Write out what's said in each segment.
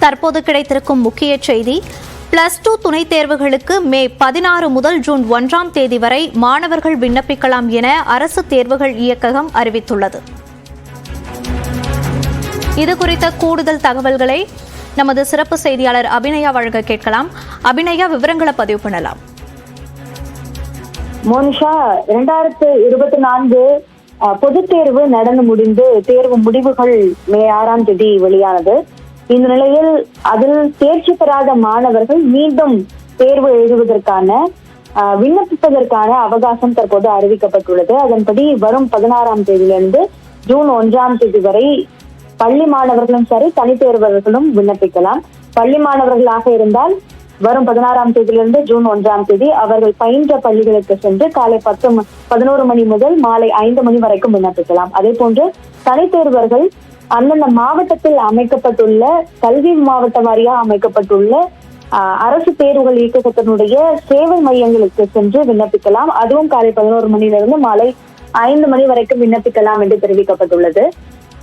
தற்போது கிடைத்திருக்கும் முக்கிய செய்தி, +2 துணைத் தேர்வுகளுக்கு மே 16 முதல் ஜூன் 1ஆம் தேதி வரை மாணவர்கள் விண்ணப்பிக்கலாம் என அரசு தேர்வுகள் இயக்ககம் அறிவித்துள்ளது. இதுகுறித்த கூடுதல் தகவல்களை நமது சிறப்பு செய்தியாளர் அபிநயா வழங்க கேட்கலாம். அபிநயா, விவரங்களை பதிவு பண்ணலாம். மோனிஷா, 2024 பொதுத் தேர்வு நடந்து முடிந்து தேர்வு முடிவுகள் மே 6ஆம் தேதி வெளியானது. இந்த நிலையில் அதில் தேர்ச்சி பெறாத மாணவர்கள் மீண்டும் தேர்வு எழுதுவதற்கான விண்ணப்பிப்பதற்கான அவகாசம் தற்போது அறிவிக்கப்பட்டுள்ளது. அதன்படி வரும் 16ஆம் தேதியிலிருந்து ஜூன் 1ஆம் தேதி வரை பள்ளி மாணவர்களும் சரி, தனித்தேர்வர்களும் விண்ணப்பிக்கலாம். பள்ளி மாணவர்களாக இருந்தால் வரும் 16ஆம் தேதியிலிருந்து ஜூன் 1ஆம் தேதி அவர்கள் பயின்ற பள்ளிகளுக்கு சென்று காலை 11 மணி முதல் மாலை 5 மணி வரைக்கும் விண்ணப்பிக்கலாம். அதே போன்று தனித்தேர்வர்கள் அந்தந்த மாவட்டத்தில் அமைக்கப்பட்டுள்ள கல்வி மாவட்ட வாரியாக அமைக்கப்பட்டுள்ள அரசு தேர்வுகள் இயக்ககத்தினுடைய சேவை மையங்களுக்கு சென்று விண்ணப்பிக்கலாம். அதுவும் காலை 11 மணியிலிருந்து மாலை 5 மணி வரைக்கும் விண்ணப்பிக்கலாம் என்று தெரிவிக்கப்பட்டுள்ளது.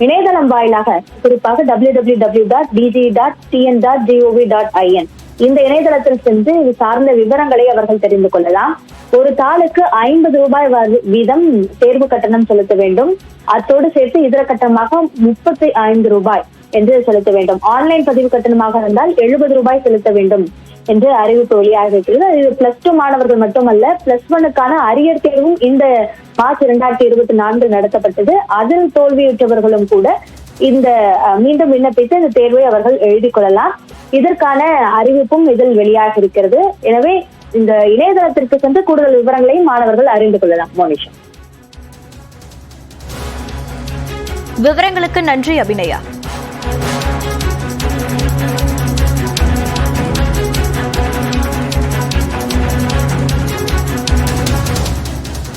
இணையதளம் வாயிலாக குறிப்பாக www.dg.tn.gov.in இந்த இணையதளத்தில் சென்று இது சார்ந்த விவரங்களை அவர்கள் தெரிந்து கொள்ளலாம். ஒரு தாளுக்கு 50 ரூபாய் வீதம் தேர்வு கட்டணம் செலுத்த வேண்டும். அத்தோடு சேர்த்து இதர கட்டணமாக 35 ரூபாய் என்று செலுத்த வேண்டும். ஆன்லைன் பதிவு கட்டணமாக இருந்தால் 70 ரூபாய் செலுத்த வேண்டும் என்று அறிவிப்பு வெளியாக இருக்கிறது. இது +2 மாணவர்கள் மட்டுமல்ல, +1க்கான அரியர் தேர்வும் இந்த மார்ச் 2024 நடத்தப்பட்டது. அதில் தோல்வியுற்றவர்களும் கூட இந்த மீண்டும் விண்ணப்பித்து இந்த தேர்வை அவர்கள் எழுதிக் கொள்ளலாம். இதற்கான அறிவிப்பும் இதில் வெளியாக இருக்கிறது. எனவே இந்த இணையதளத்திற்கு சென்று கூடுதல் விவரங்களையும் மாணவர்கள் அறிந்து கொள்ளலாம். மோனிஷா, விவரங்களுக்கு நன்றி அபிநயா.